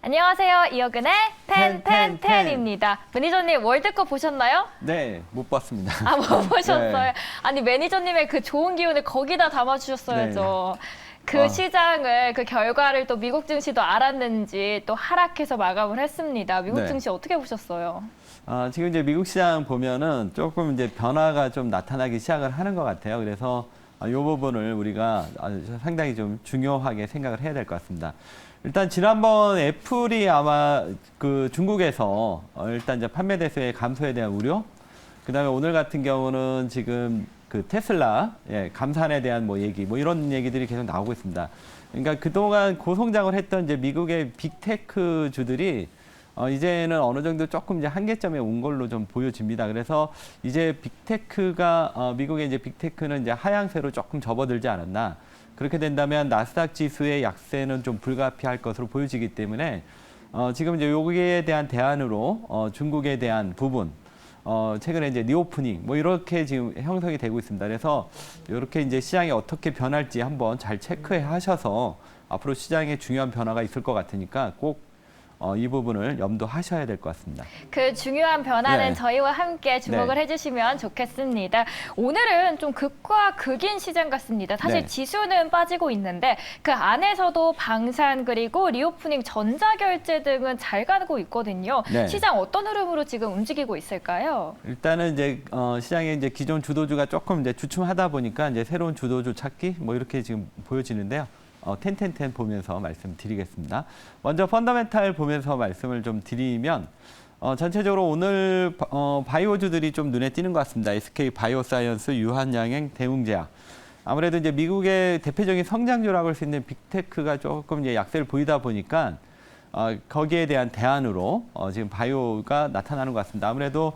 안녕하세요. 이혁은의 텐텐텐입니다. 매니저님 월드컵 보셨나요? 네, 못 봤습니다. 아, 못 보셨어요? 네. 아니, 매니저님의 그 좋은 기운을 거기다 담아주셨어야죠. 그 시장을, 그 결과를 또 미국 증시도 알았는지 또 하락해서 마감을 했습니다. 미국 네. 증시 어떻게 보셨어요? 지금 이제 미국 시장 보면은 조금 이제 변화가 좀 나타나기 시작을 하는 것 같아요. 그래서 이 부분을 우리가 상당히 좀 중요하게 생각을 해야 될 것 같습니다. 일단 지난번 애플이 아마 그 중국에서 일단 이제 판매 대수의 감소에 대한 우려, 그다음에 오늘 같은 경우는 지금 그 테슬라 감산에 대한 뭐 얘기, 뭐 이런 얘기들이 계속 나오고 있습니다. 그러니까 그동안 고성장을 했던 이제 미국의 빅테크 주들이 이제는 어느 정도 조금 이제 한계점에 온 걸로 좀 보여집니다. 그래서 이제 빅테크가 미국의 이제 빅테크는 이제 하향세로 조금 접어들지 않았나. 그렇게 된다면 나스닥 지수의 약세는 좀 불가피할 것으로 보여지기 때문에 지금 이제 여기에 대한 대안으로 중국에 대한 부분, 최근에 이제 리오프닝 뭐 이렇게 지금 형성이 되고 있습니다. 그래서 이렇게 이제 시장이 어떻게 변할지 한번 잘 체크해 하셔서 앞으로 시장에 중요한 변화가 있을 것 같으니까 꼭 이 부분을 염두하셔야 될 것 같습니다. 그 중요한 변화는 네. 저희와 함께 주목을 네. 해주시면 좋겠습니다. 오늘은 좀 극과 극인 시장 같습니다. 사실 네. 지수는 빠지고 있는데 그 안에서도 방산 그리고 리오프닝 전자결제 등은 잘 가고 있거든요. 네. 시장 어떤 흐름으로 지금 움직이고 있을까요? 일단은 이제 시장에 이제 기존 주도주가 조금 이제 주춤하다 보니까 이제 새로운 주도주 찾기 뭐 이렇게 지금 보여지는데요. 텐텐텐 보면서 말씀드리겠습니다. 먼저 펀더멘탈 보면서 말씀을 좀 드리면 전체적으로 오늘 바이오주들이 좀 눈에 띄는 것 같습니다. SK 바이오사이언스, 유한양행, 대웅제약. 아무래도 이제 미국의 대표적인 성장주라고 할 수 있는 빅테크가 조금 이제 약세를 보이다 보니까 거기에 대한 대안으로 지금 바이오가 나타나는 것 같습니다. 아무래도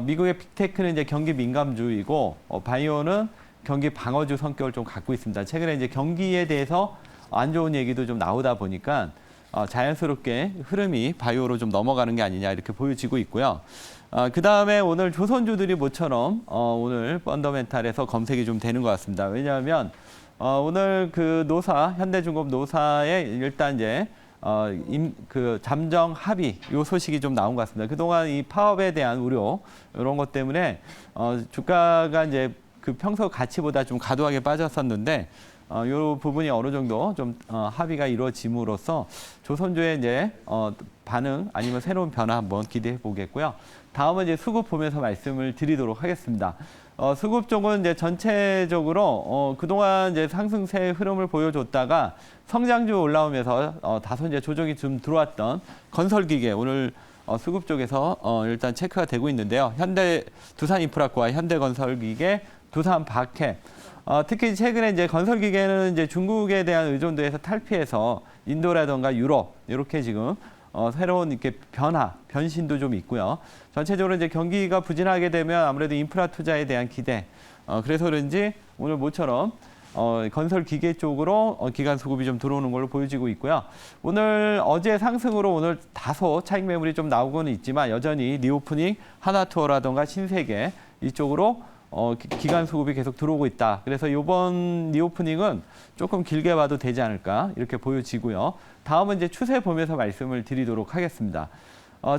미국의 빅테크는 이제 경기 민감주이고 바이오는 경기 방어주 성격을 좀 갖고 있습니다. 최근에 이제 경기에 대해서 안 좋은 얘기도 좀 나오다 보니까 자연스럽게 흐름이 바이오로 좀 넘어가는 게 아니냐 이렇게 보여지고 있고요. 그 다음에 오늘 조선주들이 모처럼 오늘 펀더멘탈에서 검색이 좀 되는 것 같습니다. 왜냐하면 오늘 그 노사 현대중공업 노사의 일단 이제 그 잠정 합의 요 소식이 좀 나온 것 같습니다. 그동안 이 파업에 대한 우려 이런 것 때문에 주가가 이제 그 평소 가치보다 좀 과도하게 빠졌었는데 이 부분이 어느 정도 좀 합의가 이루어짐으로써 조선주의 이제 반응 아니면 새로운 변화 한번 기대해 보겠고요. 다음은 이제 수급 보면서 말씀을 드리도록 하겠습니다. 수급 쪽은 이제 전체적으로 그동안 이제 상승세 흐름을 보여줬다가 성장주 올라오면서 다소 이제 조정이 좀 들어왔던 건설기계 오늘 수급 쪽에서 일단 체크가 되고 있는데요. 현대 두산인프라코와 현대건설기계, 두산바켓. 특히 최근에 이제 건설기계는 이제 중국에 대한 의존도에서 탈피해서 인도라든가 유럽 이렇게 지금 새로운 이렇게 변신도 좀 있고요. 전체적으로 이제 경기가 부진하게 되면 아무래도 인프라 투자에 대한 기대. 그래서 그런지 오늘 모처럼 건설 기계 쪽으로 기관 수급이 좀 들어오는 걸로 보여지고 있고요. 오늘 어제 상승으로 오늘 다소 차익 매물이 좀 나오고는 있지만 여전히 리오프닝, 하나투어라든가 신세계 이쪽으로 기관 수급이 계속 들어오고 있다. 그래서 이번 리오프닝은 조금 길게 봐도 되지 않을까 이렇게 보여지고요. 다음은 이제 추세 보면서 말씀을 드리도록 하겠습니다.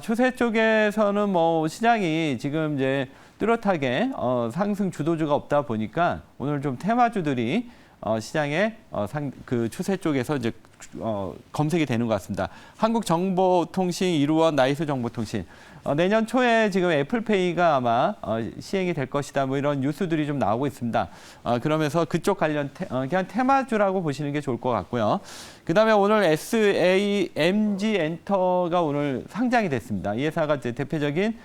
추세 쪽에서는 뭐 시장이 지금 이제 뚜렷하게 상승 주도주가 없다 보니까 오늘 좀 테마주들이 시장의 그 추세 쪽에서 이제 검색이 되는 것 같습니다. 한국정보통신, 이루원, 나이스정보통신. 내년 초에 지금 애플페이가 아마 시행이 될 것이다. 뭐 이런 뉴스들이 좀 나오고 있습니다. 그러면서 그쪽 관련 그냥 테마주라고 보시는 게 좋을 것 같고요. 그다음에 오늘 SAMG 엔터가 오늘 상장이 됐습니다. 이 회사가 이제 대표적인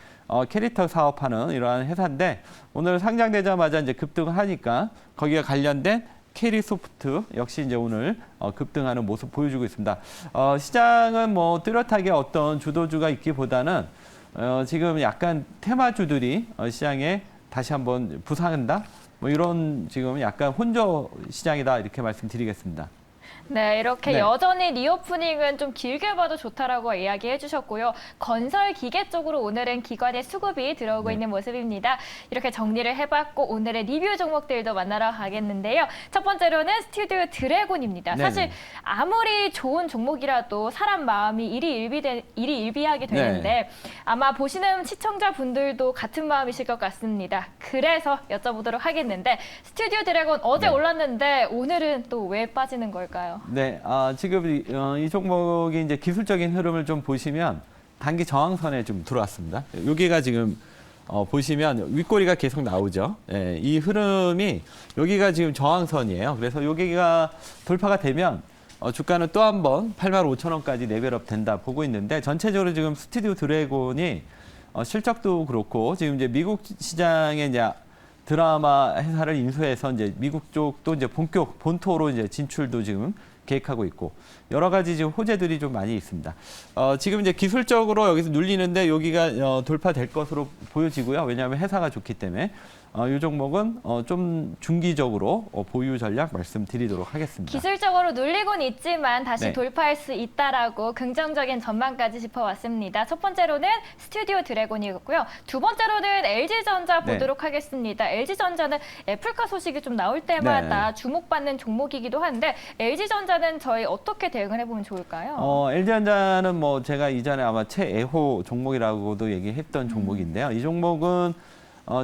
캐릭터 사업하는 이러한 회사인데 오늘 상장되자마자 이제 급등하니까 거기에 관련된 캐리소프트 역시 이제 오늘 급등하는 모습 보여주고 있습니다. 시장은 뭐 뚜렷하게 어떤 주도주가 있기보다는 지금 약간 테마주들이 시장에 다시 한번 부상한다? 뭐 이런 지금 약간 혼조 시장이다 이렇게 말씀드리겠습니다. 네, 이렇게 네. 여전히 리오프닝은 좀 길게 봐도 좋다라고 이야기해 주셨고요. 건설 기계 쪽으로 오늘은 기관의 수급이 들어오고 네. 있는 모습입니다. 이렇게 정리를 해봤고 오늘의 리뷰 종목들도 만나러 가겠는데요. 첫 번째로는 스튜디오 드래곤입니다. 네네. 사실 아무리 좋은 종목이라도 사람 마음이 일희일비하게 되는데 네. 아마 보시는 시청자분들도 같은 마음이실 것 같습니다. 그래서 여쭤보도록 하겠는데 스튜디오 드래곤 어제 네. 올랐는데 오늘은 또 왜 빠지는 걸까요? 네, 지금 이 종목이 이제 기술적인 흐름을 좀 보시면 단기 저항선에 좀 들어왔습니다. 여기가 지금 보시면 윗꼬리가 계속 나오죠. 예, 이 흐름이 여기가 지금 저항선이에요. 그래서 여기가 돌파가 되면 주가는 또 한 번 85,000원까지 레벨업 된다 보고 있는데 전체적으로 지금 스튜디오 드래곤이 실적도 그렇고 지금 이제 미국 시장에 이제 드라마 회사를 인수해서 이제 미국 쪽도 이제 본토로 이제 진출도 지금 계획하고 있고 여러 가지 지금 호재들이 좀 많이 있습니다. 지금 이제 기술적으로 여기서 눌리는데 여기가 돌파될 것으로 보여지고요. 왜냐하면 회사가 좋기 때문에 이 종목은 좀 중기적으로 보유 전략 말씀드리도록 하겠습니다. 기술적으로 눌리곤 있지만 다시 네. 돌파할 수 있다라고 긍정적인 전망까지 짚어왔습니다. 첫 번째로는 스튜디오 드래곤이었고요. 두 번째로는 LG전자 네. 보도록 하겠습니다. LG전자는 애플카 소식이 좀 나올 때마다 주목받는 종목이기도 한데 LG전자는 저희 어떻게 대응을 해보면 좋을까요? LG전자는 뭐 제가 이전에 아마 최애호 종목이라고도 얘기했던 종목인데요. 이 종목은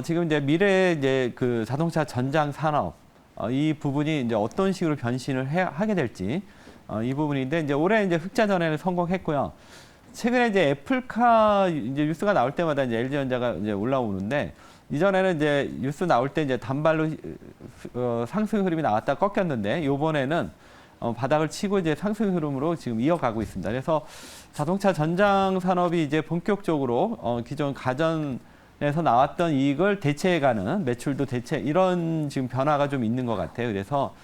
지금 이제 미래 이제 그 자동차 전장 산업 이 부분이 이제 어떤 식으로 변신을 하게 될지 이 부분인데 이제 올해 이제 흑자전에는 성공했고요. 최근에 이제 애플카 이제 뉴스가 나올 때마다 이제 LG전자가 이제 올라오는데 이전에는 이제 뉴스 나올 때 이제 단발로 상승 흐름이 나왔다 꺾였는데 이번에는 바닥을 치고 이제 상승 흐름으로 지금 이어가고 있습니다. 그래서 자동차 전장 산업이 이제 본격적으로 기존 가전에서 나왔던 이익을 대체해가는 매출도 대체 이런 지금 변화가 좀 있는 것 같아요. 그래서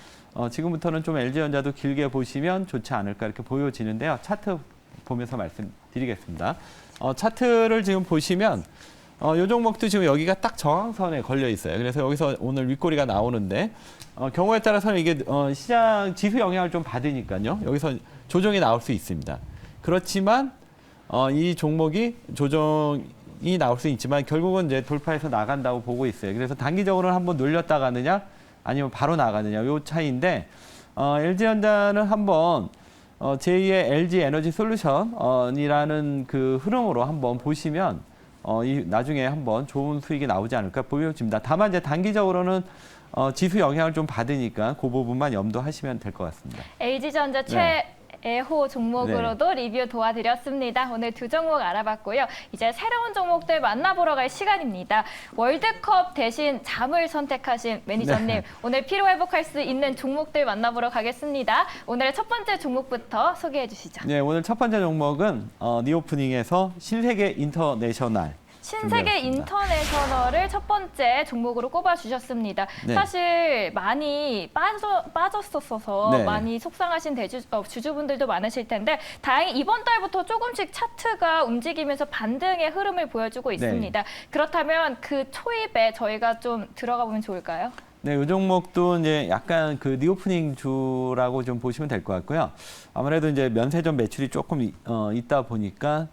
지금부터는 좀 LG전자도 길게 보시면 좋지 않을까 이렇게 보여지는데요. 차트 보면서 말씀드리겠습니다. 차트를 지금 보시면 이 종목도 지금 여기가 딱 저항선에 걸려 있어요. 그래서 여기서 오늘 윗꼬리가 나오는데 경우에 따라서는 이게 시장 지수 영향을 좀 받으니까요. 여기서 조정이 나올 수 있습니다. 그렇지만 이 종목이 조정이 나올 수 있지만 결국은 이제 돌파해서 나간다고 보고 있어요. 그래서 단기적으로는 한번 눌렸다 가느냐 아니면 바로 나가느냐 요 차이인데 LG전자는 한번 제2의 LG 에너지 솔루션이라는 그 흐름으로 한번 보시면 나중에 한번 좋은 수익이 나오지 않을까 보여집니다. 다만 이제 단기적으로는 지수 영향을 좀 받으니까 그 부분만 염두하시면 될 것 같습니다. LG전자 네. 최애호 종목으로도 리뷰 도와드렸습니다. 오늘 두 종목 알아봤고요. 이제 새로운 종목들 만나보러 갈 시간입니다. 월드컵 대신 잠을 선택하신 매니저님, 네. 오늘 피로 회복할 수 있는 종목들 만나보러 가겠습니다. 오늘의 첫 번째 종목부터 소개해 주시죠. 네, 오늘 첫 번째 종목은 리오프닝에서 신세계 인터내셔널. 신세계 준비했습니다. 인터내셔널을 첫 번째 종목으로 꼽아주셨습니다. 네. 사실 많이 빠졌었어서 네. 많이 속상하신 주주분들도 많으실 텐데 다행히 이번 달부터 조금씩 차트가 움직이면서 반등의 흐름을 보여주고 있습니다. 그렇다면 그 초입에 저희가 좀 들어가 보면 좋을까요? 네, 이 종목도 이제 약간 그 리오프닝 주라고 좀 보시면 될 것 같고요. 아무래도 이제 면세점 매출이 조금 있다 보니까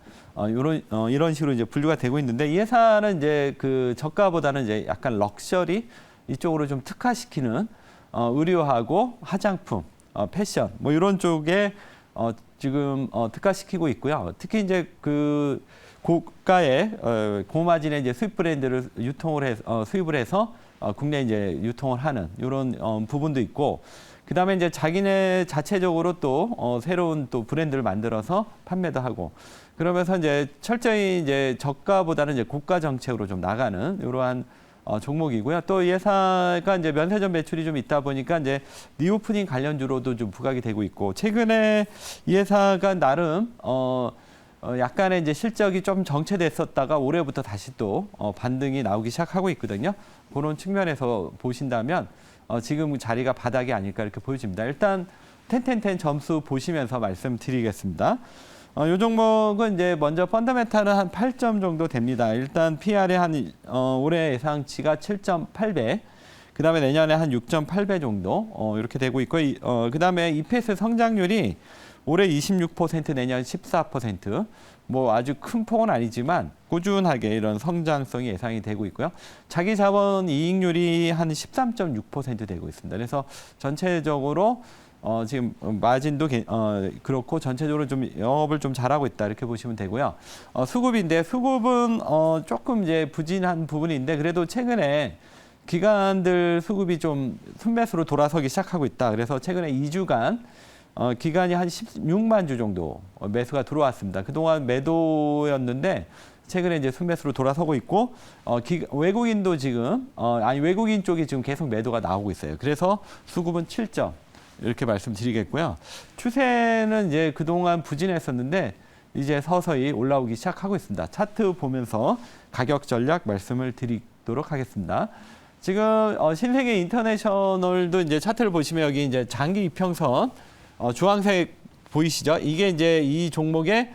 이런 식으로 이제 분류가 되고 있는데 이 회사는 이제 그 저가보다는 이제 약간 럭셔리 이쪽으로 좀 특화시키는 의류하고 화장품, 패션 뭐 이런 쪽에 지금 특화시키고 있고요. 특히 이제 그 고가의 고마진의 이제 수입 브랜드를 수입을 해서 국내 이제 유통을 하는 이런 부분도 있고, 그 다음에 이제 자기네 자체적으로 또 새로운 또 브랜드를 만들어서 판매도 하고, 그러면서 이제 철저히 이제 저가보다는 이제 고가 정책으로 좀 나가는 이러한 종목이고요. 또 이 회사가 이제 면세점 매출이 좀 있다 보니까 이제 리오프닝 관련주로도 좀 부각이 되고 있고, 최근에 이 회사가 나름 약간의 이제 실적이 좀 정체됐었다가 올해부터 다시 또 반등이 나오기 시작하고 있거든요. 그런 측면에서 보신다면 지금 자리가 바닥이 아닐까 이렇게 보여집니다. 일단 텐텐텐 점수 보시면서 말씀드리겠습니다. 이 종목은 이제 먼저 펀더멘탈은 한 8점 정도 됩니다. 일단 PR이 한 올해 예상치가 7.8배. 그다음에 내년에 한 6.8배 정도 이렇게 되고 있고 그다음에 EPS 성장률이 올해 26%, 내년 14%. 뭐 아주 큰 폭은 아니지만 꾸준하게 이런 성장성이 예상이 되고 있고요. 자기 자본 이익률이 한 13.6% 되고 있습니다. 그래서 전체적으로 지금 마진도 그렇고 전체적으로 좀 영업을 좀 잘하고 있다 이렇게 보시면 되고요. 수급인데 수급은 조금 이제 부진한 부분인데 그래도 최근에 기관들 수급이 좀 순매수로 돌아서기 시작하고 있다. 그래서 최근에 2주간 기간이 한 16만 주 정도 매수가 들어왔습니다. 그동안 매도였는데 최근에 이제 순매수로 돌아서고 있고 외국인도 지금 외국인 쪽이 지금 계속 매도가 나오고 있어요. 그래서 수급은 7점 이렇게 말씀드리겠고요. 추세는 이제 그동안 부진했었는데 이제 서서히 올라오기 시작하고 있습니다. 차트 보면서 가격 전략 말씀을 드리도록 하겠습니다. 지금 신세계 인터내셔널도 이제 차트를 보시면 여기 이제 장기 이평선 주황색 보이시죠? 이게 이제 이 종목의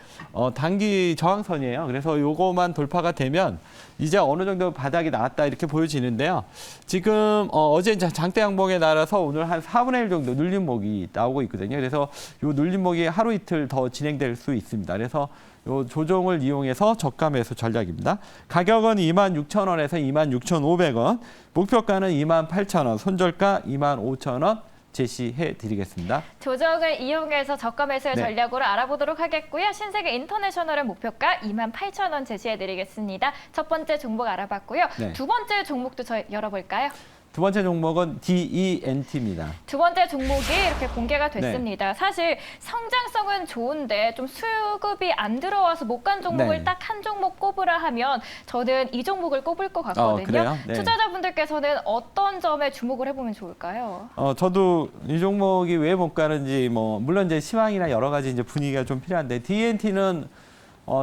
단기 저항선이에요. 그래서 요거만 돌파가 되면 이제 어느 정도 바닥이 나왔다 이렇게 보여지는데요. 지금 어제 이제 장대 양봉에 날아서 오늘 한 4분의 1 정도 눌림목이 나오고 있거든요. 그래서 요 눌림목이 하루 이틀 더 진행될 수 있습니다. 그래서 요 조정을 이용해서 저가 매수 전략입니다. 가격은 26,000원에서 26,500원, 목표가는 28,000원, 손절가 25,000원. 제시해 드리겠습니다. 조정을 이용해서 저가 매수의 네. 전략으로 알아보도록 하겠고요. 신세계 인터내셔널의 목표가 28,000원 제시해 드리겠습니다. 첫 번째 종목 알아봤고요. 네. 두 번째 종목도 저희 열어볼까요? 두 번째 종목은 DENT입니다. 두 번째 종목이 이렇게 공개가 됐습니다. 사실 성장성은 좋은데 좀 수급이 안 들어와서 못 간 종목을 네. 딱 한 종목 꼽으라 하면 저는 이 종목을 꼽을 것 같거든요. 그래요? 네. 투자자분들께서는 어떤 점에 주목을 해보면 좋을까요? 저도 이 종목이 왜 못 가는지 물론 이제 시황이나 여러 가지 이제 분위기가 좀 필요한데 DENT는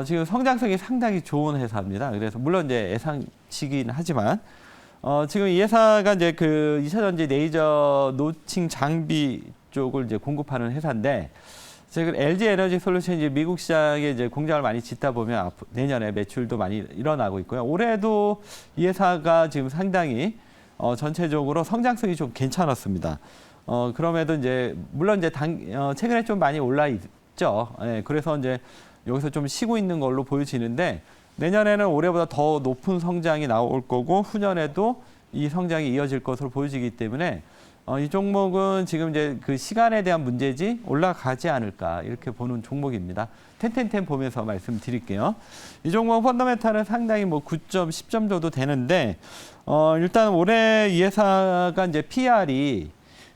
지금 성장성이 상당히 좋은 회사입니다. 그래서 물론 이제 예상치긴 하지만 지금 이 회사가 이제 그 2차전지 레이저 노칭 장비 쪽을 이제 공급하는 회사인데, 지금 LG 에너지 솔루션이 이제 미국 시장에 이제 공장을 많이 짓다 보면 내년에 매출도 많이 일어나고 있고요. 올해도 이 회사가 지금 상당히 전체적으로 성장성이 좀 괜찮았습니다. 그럼에도 이제 물론 이제 최근에 좀 많이 올라 있죠. 예, 그래서 이제 여기서 좀 쉬고 있는 걸로 보여지는데. 내년에는 올해보다 더 높은 성장이 나올 거고 후년에도 이 성장이 이어질 것으로 보여지기 때문에 이 종목은 지금 이제 그 시간에 대한 문제지 올라가지 않을까 이렇게 보는 종목입니다. 텐텐텐 보면서 말씀드릴게요. 이 종목 펀더멘탈은 상당히 9점, 10점 정도 되는데 일단 올해 이 회사가 이제 PR이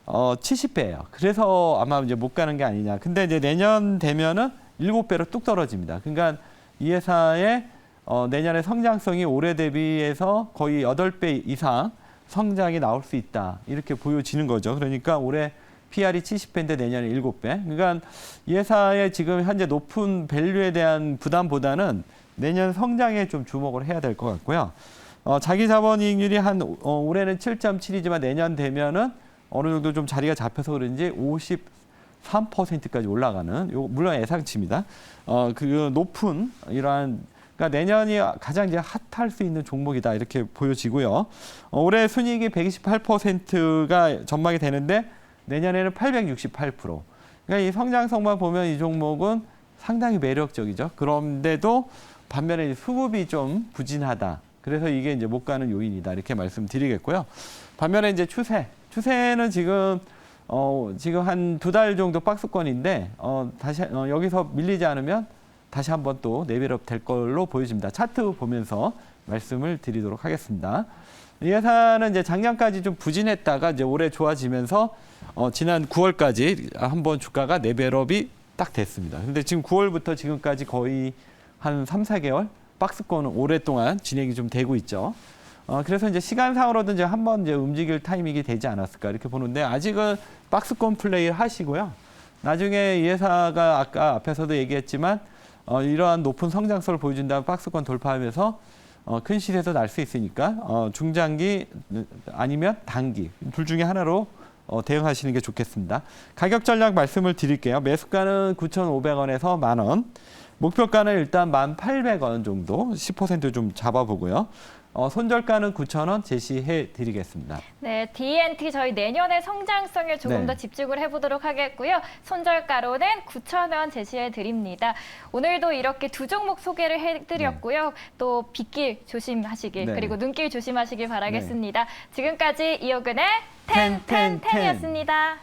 70배예요. 그래서 아마 이제 못 가는 게 아니냐. 근데 이제 내년 되면은 7배로 뚝 떨어집니다. 그러니까 이 회사의 내년에 성장성이 올해 대비해서 거의 8배 이상 성장이 나올 수 있다. 이렇게 보여지는 거죠. 그러니까 올해 PR이 70배인데 내년에 7배. 그러니까 이 회사의 지금 현재 높은 밸류에 대한 부담보다는 내년 성장에 좀 주목을 해야 될 것 같고요. 자기 자본이익률이 올해는 7.7이지만 내년 되면은 어느 정도 좀 자리가 잡혀서 그런지 53%까지 올라가는, 물론 예상치입니다. 그 높은 이러한 그러니까 내년이 가장 이제 핫할 수 있는 종목이다 이렇게 보여지고요. 올해 순이익이 128%가 전망이 되는데 내년에는 868%. 그러니까 이 성장성만 보면 이 종목은 상당히 매력적이죠. 그런데도 반면에 수급이 좀 부진하다. 그래서 이게 이제 못 가는 요인이다 이렇게 말씀드리겠고요. 반면에 이제 추세는 지금 한 2달 정도 박스권인데 다시 여기서 밀리지 않으면 다시 한번 또 레벨업 될 걸로 보여집니다. 차트 보면서 말씀을 드리도록 하겠습니다. 이 회사는 이제 작년까지 좀 부진했다가 이제 올해 좋아지면서 지난 9월까지 한번 주가가 레벨업이 딱 됐습니다. 근데 지금 9월부터 지금까지 거의 한 3, 4개월 박스권은 오랫동안 진행이 좀 되고 있죠. 그래서 이제 시간상으로도 이제 한번 이제 움직일 타이밍이 되지 않았을까 이렇게 보는데 아직은 박스권 플레이를 하시고요. 나중에 이 회사가 아까 앞에서도 얘기했지만 이러한 높은 성장성을 보여준다면 박스권 돌파하면서 큰 시세도 날 수 있으니까 중장기 아니면 단기 둘 중에 하나로 대응하시는 게 좋겠습니다. 가격 전략 말씀을 드릴게요. 매수가는 9,500원에서 10,000원. 목표가는 일단 1,800원 정도 10% 좀 잡아보고요. 손절가는 9,000원 제시해 드리겠습니다. 네, DNT 저희 내년의 성장성에 조금 네. 더 집중을 해보도록 하겠고요. 손절가로는 9,000원 제시해 드립니다. 오늘도 이렇게 두 종목 소개를 해드렸고요. 또 빗길 조심하시길 네. 그리고 눈길 조심하시길 바라겠습니다. 지금까지 이호근의 텐텐텐이었습니다.